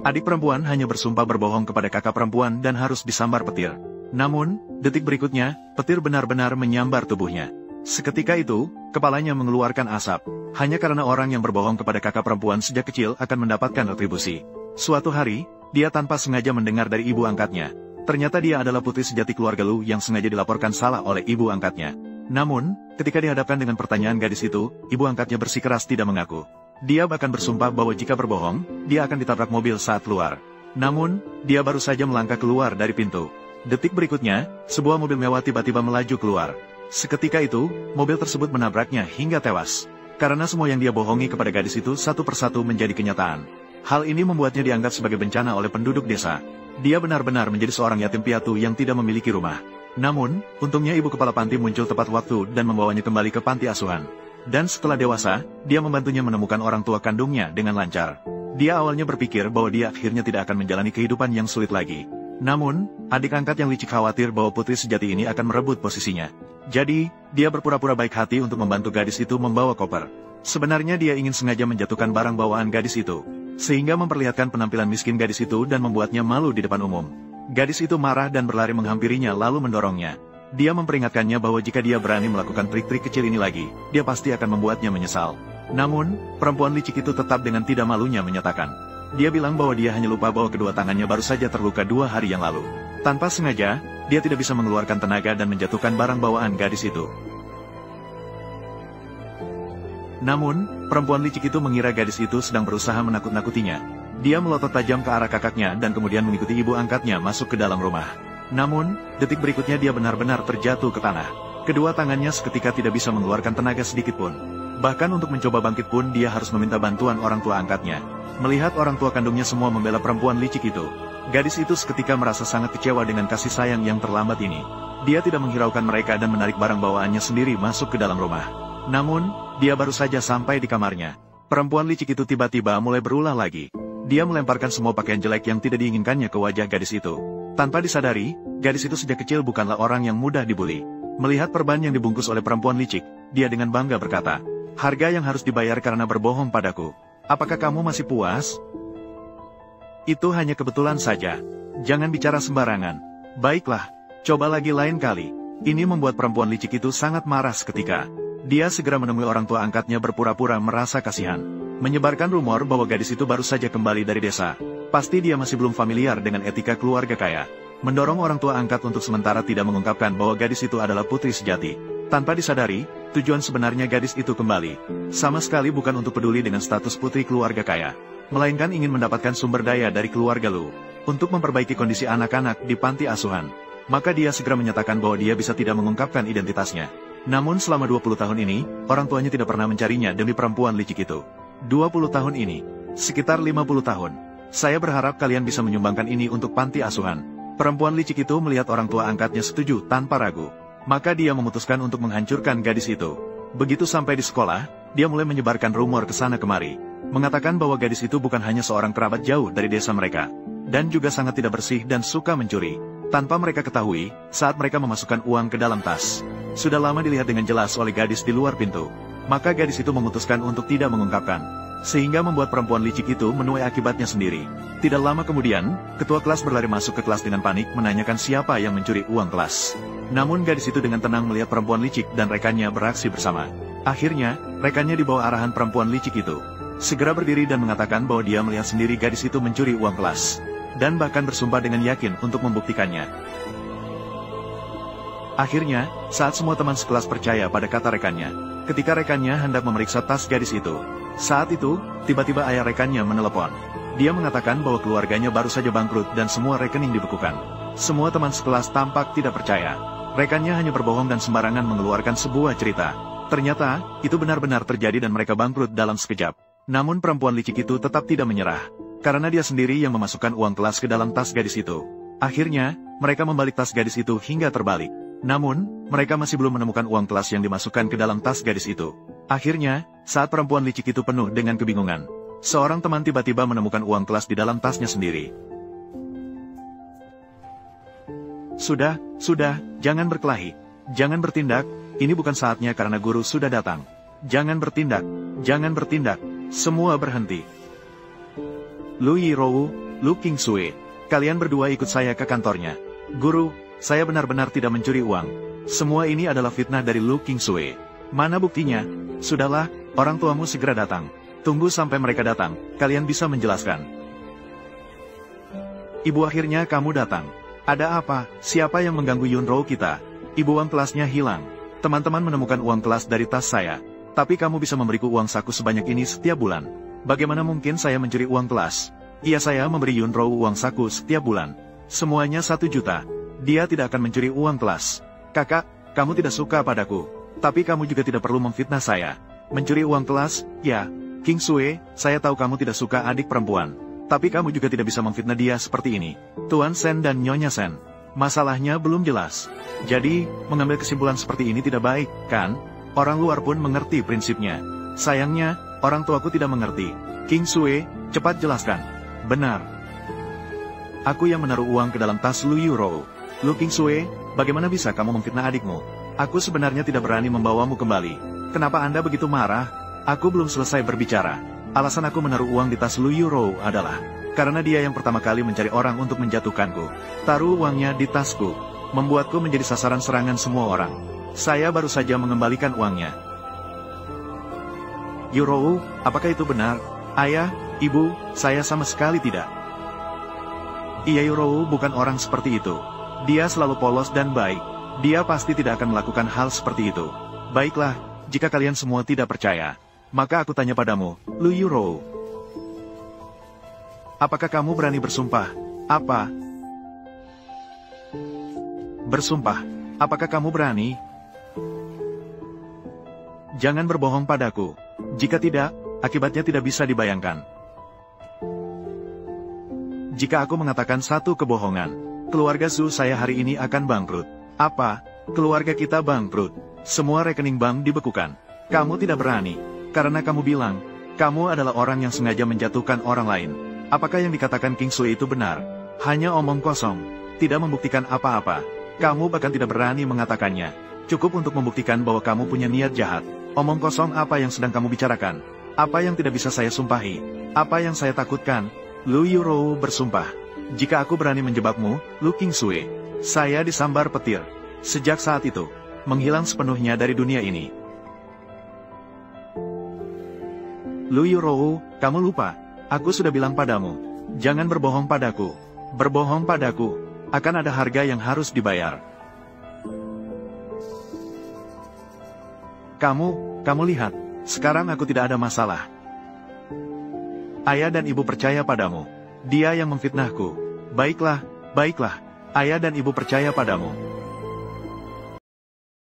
Adik perempuan hanya bersumpah berbohong kepada kakak perempuan dan harus disambar petir. Namun, detik berikutnya, petir benar-benar menyambar tubuhnya. Seketika itu, kepalanya mengeluarkan asap. Hanya karena orang yang berbohong kepada kakak perempuan sejak kecil akan mendapatkan retribusi. Suatu hari, dia tanpa sengaja mendengar dari ibu angkatnya. Ternyata dia adalah putri sejati keluarga Lu yang sengaja dilaporkan salah oleh ibu angkatnya. Namun, ketika dihadapkan dengan pertanyaan gadis itu, ibu angkatnya bersikeras tidak mengaku. Dia bahkan bersumpah bahwa jika berbohong, dia akan ditabrak mobil saat keluar. Namun, dia baru saja melangkah keluar dari pintu. Detik berikutnya, sebuah mobil mewah tiba-tiba melaju keluar. Seketika itu, mobil tersebut menabraknya hingga tewas. Karena semua yang dia bohongi kepada gadis itu satu persatu menjadi kenyataan. Hal ini membuatnya dianggap sebagai bencana oleh penduduk desa. Dia benar-benar menjadi seorang yatim piatu yang tidak memiliki rumah. Namun, untungnya ibu kepala panti muncul tepat waktu dan membawanya kembali ke panti asuhan. Dan setelah dewasa, dia membantunya menemukan orang tua kandungnya dengan lancar. Dia awalnya berpikir bahwa dia akhirnya tidak akan menjalani kehidupan yang sulit lagi. Namun, adik angkat yang licik khawatir bahwa putri sejati ini akan merebut posisinya. Jadi, dia berpura-pura baik hati untuk membantu gadis itu membawa koper. Sebenarnya dia ingin sengaja menjatuhkan barang bawaan gadis itu, sehingga memperlihatkan penampilan miskin gadis itu dan membuatnya malu di depan umum. Gadis itu marah dan berlari menghampirinya lalu mendorongnya. Dia memperingatkannya bahwa jika dia berani melakukan trik-trik kecil ini lagi, dia pasti akan membuatnya menyesal. Namun, perempuan licik itu tetap dengan tidak malunya menyatakan. Dia bilang bahwa dia hanya lupa bahwa kedua tangannya baru saja terluka 2 hari yang lalu. Tanpa sengaja, dia tidak bisa mengeluarkan tenaga dan menjatuhkan barang bawaan gadis itu. Namun, perempuan licik itu mengira gadis itu sedang berusaha menakut-nakutinya. Dia melotot tajam ke arah kakaknya dan kemudian mengikuti ibu angkatnya masuk ke dalam rumah. Namun, detik berikutnya dia benar-benar terjatuh ke tanah. Kedua tangannya seketika tidak bisa mengeluarkan tenaga sedikit pun. Bahkan untuk mencoba bangkit pun dia harus meminta bantuan orang tua angkatnya. Melihat orang tua kandungnya semua membela perempuan licik itu, gadis itu seketika merasa sangat kecewa dengan kasih sayang yang terlambat ini. Dia tidak menghiraukan mereka dan menarik barang bawaannya sendiri masuk ke dalam rumah. Namun, dia baru saja sampai di kamarnya. Perempuan licik itu tiba-tiba mulai berulah lagi. Dia melemparkan semua pakaian jelek yang tidak diinginkannya ke wajah gadis itu. Tanpa disadari, gadis itu sejak kecil bukanlah orang yang mudah dibuli. Melihat perban yang dibungkus oleh perempuan licik, dia dengan bangga berkata, "Harga yang harus dibayar karena berbohong padaku. Apakah kamu masih puas? Itu hanya kebetulan saja. Jangan bicara sembarangan. Baiklah, coba lagi lain kali." Ini membuat perempuan licik itu sangat marah seketika. Dia segera menemui orang tua angkatnya berpura-pura merasa kasihan. Menyebarkan rumor bahwa gadis itu baru saja kembali dari desa. Pasti dia masih belum familiar dengan etika keluarga kaya. Mendorong orang tua angkat untuk sementara tidak mengungkapkan bahwa gadis itu adalah putri sejati. Tanpa disadari, tujuan sebenarnya gadis itu kembali sama sekali bukan untuk peduli dengan status putri keluarga kaya, melainkan ingin mendapatkan sumber daya dari keluarga Lu untuk memperbaiki kondisi anak-anak di panti asuhan. Maka dia segera menyatakan bahwa dia bisa tidak mengungkapkan identitasnya. Namun selama 20 tahun ini, orang tuanya tidak pernah mencarinya demi perempuan licik itu. 20 tahun ini, sekitar 50 tahun. Saya berharap kalian bisa menyumbangkan ini untuk panti asuhan. Perempuan licik itu melihat orang tua angkatnya setuju tanpa ragu. Maka dia memutuskan untuk menghancurkan gadis itu. Begitu sampai di sekolah, dia mulai menyebarkan rumor ke sana kemari. Mengatakan bahwa gadis itu bukan hanya seorang kerabat jauh dari desa mereka, dan juga sangat tidak bersih dan suka mencuri. Tanpa mereka ketahui, saat mereka memasukkan uang ke dalam tas, sudah lama dilihat dengan jelas oleh gadis di luar pintu. Maka gadis itu memutuskan untuk tidak mengungkapkan, sehingga membuat perempuan licik itu menuai akibatnya sendiri. Tidak lama kemudian, ketua kelas berlari masuk ke kelas dengan panik menanyakan siapa yang mencuri uang kelas. Namun gadis itu dengan tenang melihat perempuan licik dan rekannya beraksi bersama. Akhirnya, rekannya di bawah arahan perempuan licik itu segera berdiri dan mengatakan bahwa dia melihat sendiri gadis itu mencuri uang kelas, dan bahkan bersumpah dengan yakin untuk membuktikannya. Akhirnya, saat semua teman sekelas percaya pada kata rekannya, ketika rekannya hendak memeriksa tas gadis itu, saat itu, tiba-tiba ayah rekannya menelepon. Dia mengatakan bahwa keluarganya baru saja bangkrut dan semua rekening dibekukan. Semua teman sekelas tampak tidak percaya. Rekannya hanya berbohong dan sembarangan mengeluarkan sebuah cerita. Ternyata, itu benar-benar terjadi dan mereka bangkrut dalam sekejap. Namun perempuan licik itu tetap tidak menyerah, karena dia sendiri yang memasukkan uang kelas ke dalam tas gadis itu. Akhirnya, mereka membalik tas gadis itu hingga terbalik. Namun, mereka masih belum menemukan uang kelas yang dimasukkan ke dalam tas gadis itu. Akhirnya, saat perempuan licik itu penuh dengan kebingungan, seorang teman tiba-tiba menemukan uang kelas di dalam tasnya sendiri. Sudah, jangan berkelahi. Jangan bertindak, ini bukan saatnya karena guru sudah datang. Jangan bertindak, semua berhenti. Lu Lu King Sui. Kalian berdua ikut saya ke kantornya. Guru, saya benar-benar tidak mencuri uang. Semua ini adalah fitnah dari Lu King Sui. Mana buktinya? Sudahlah, orang tuamu segera datang. Tunggu sampai mereka datang, kalian bisa menjelaskan. Ibu, akhirnya kamu datang. Ada apa? Siapa yang mengganggu Yunro kita? Ibu, uang kelasnya hilang. Teman-teman menemukan uang kelas dari tas saya. Tapi kamu bisa memberiku uang saku sebanyak ini setiap bulan. Bagaimana mungkin saya mencuri uang kelas? Iya, saya memberi Yunro uang saku setiap bulan. Semuanya 1 juta. Dia tidak akan mencuri uang kelas. Kakak, kamu tidak suka padaku. Tapi kamu juga tidak perlu memfitnah saya. Mencuri uang kelas? Ya. King Sui, saya tahu kamu tidak suka adik perempuan. Tapi kamu juga tidak bisa memfitnah dia seperti ini. Tuan Sen dan Nyonya Sen. Masalahnya belum jelas. Jadi, mengambil kesimpulan seperti ini tidak baik, kan? Orang luar pun mengerti prinsipnya. Sayangnya, orang tuaku tidak mengerti. King Sui, cepat jelaskan. Benar. Aku yang menaruh uang ke dalam tas Lu Yuro. Lu King Sui, bagaimana bisa kamu memfitnah adikmu? Aku sebenarnya tidak berani membawamu kembali. Kenapa Anda begitu marah? Aku belum selesai berbicara. Alasan aku menaruh uang di tas Lu Yuro adalah karena dia yang pertama kali mencari orang untuk menjatuhkanku. Taruh uangnya di tasku, membuatku menjadi sasaran serangan semua orang. Saya baru saja mengembalikan uangnya. Yuro, apakah itu benar? Ayah, Ibu, saya sama sekali tidak. Iya, Yuro bukan orang seperti itu. Dia selalu polos dan baik. Dia pasti tidak akan melakukan hal seperti itu. Baiklah, jika kalian semua tidak percaya, maka aku tanya padamu, Lu Yuro. Apakah kamu berani bersumpah? Apa? Bersumpah. Apakah kamu berani? Jangan berbohong padaku. Jika tidak, akibatnya tidak bisa dibayangkan. Jika aku mengatakan satu kebohongan, keluarga Su saya hari ini akan bangkrut. Apa? Keluarga kita bangkrut. Semua rekening bank dibekukan. Kamu tidak berani. Karena kamu bilang, kamu adalah orang yang sengaja menjatuhkan orang lain. Apakah yang dikatakan King Sui itu benar? Hanya omong kosong, tidak membuktikan apa-apa. Kamu bahkan tidak berani mengatakannya. Cukup untuk membuktikan bahwa kamu punya niat jahat. Omong kosong apa yang sedang kamu bicarakan? Apa yang tidak bisa saya sumpahi? Apa yang saya takutkan? Lu Yuro bersumpah. Jika aku berani menjebakmu, Lu King Sui, saya disambar petir. Sejak saat itu, menghilang sepenuhnya dari dunia ini. Lu Yuro, kamu lupa. Aku sudah bilang padamu, jangan berbohong padaku. Berbohong padaku, akan ada harga yang harus dibayar. Kamu lihat, sekarang aku tidak ada masalah. Ayah dan ibu percaya padamu. Dia yang memfitnahku. Baiklah, baiklah. Ayah dan ibu percaya padamu.